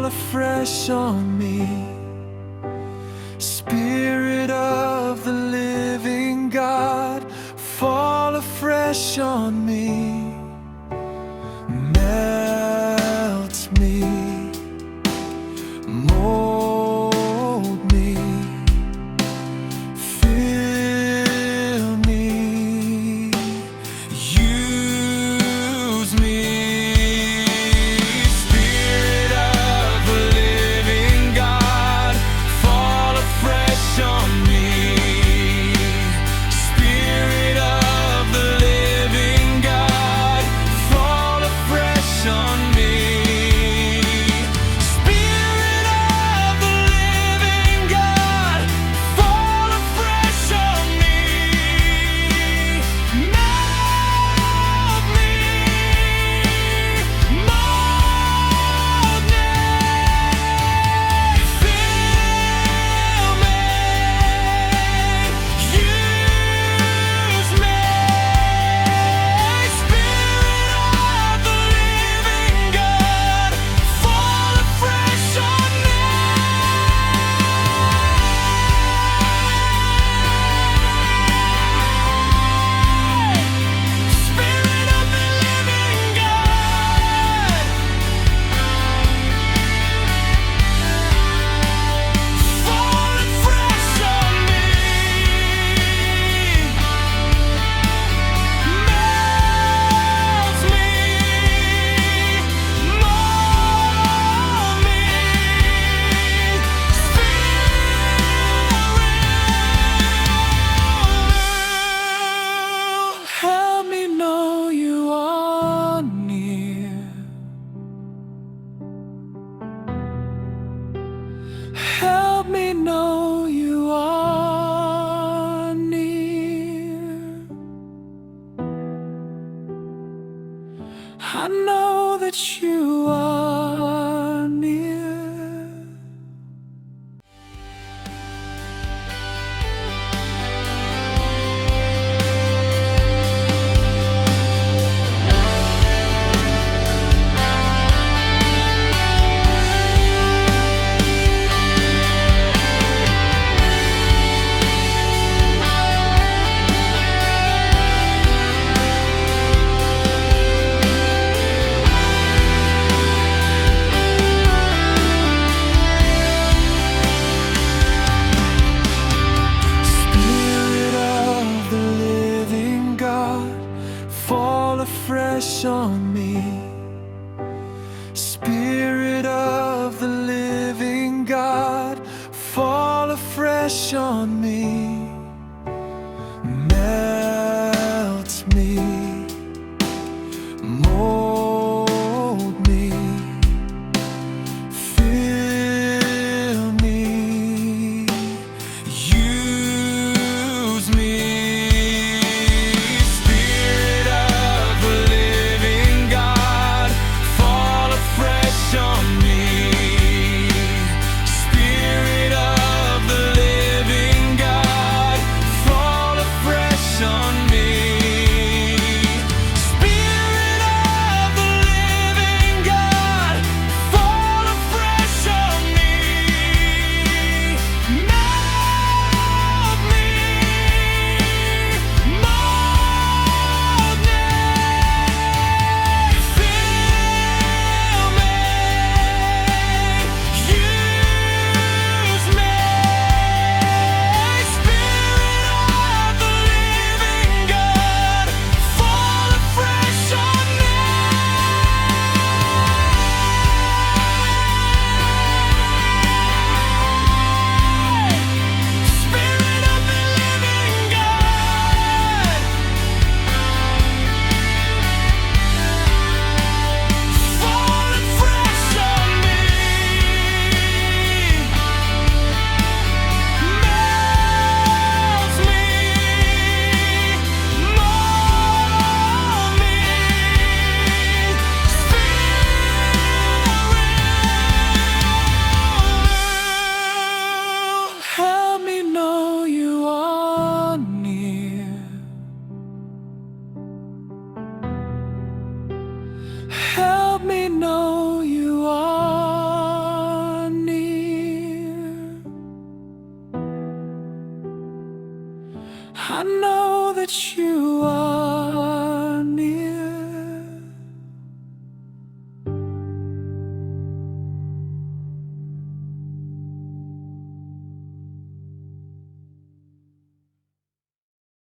afresh on me. Spirit of the living God, fall afresh on me. Melt me, mold me, fill me, use me. Spirit of the living God, fall afresh on me. Spirit of the living God, fall afresh on me. Spirit of the living God, fall afresh on me. Melt me, mold me, fill me, use me. Spirit of the living God, fall afresh on me. Spirit of the living God, fall afresh on me. Melt me, mold me, help me know you are near. Help me know you are near. I know that you are near. Spirit of the living God, fall afresh on me. Spirit of the living God, fall afresh on me. Melt me, mold me, fill me, use me. Spirit of the living God, fall afresh on me. Spirit of the living God, fall afresh on me. Spirit of the living God, fall afresh on me. Melt me, mold me, fill me, use me. Spirit of the living God, fall afresh on me. Spirit of the living God, fall afresh on me. Melt me, mold me, help me know you are near. Help me know you are I know that you are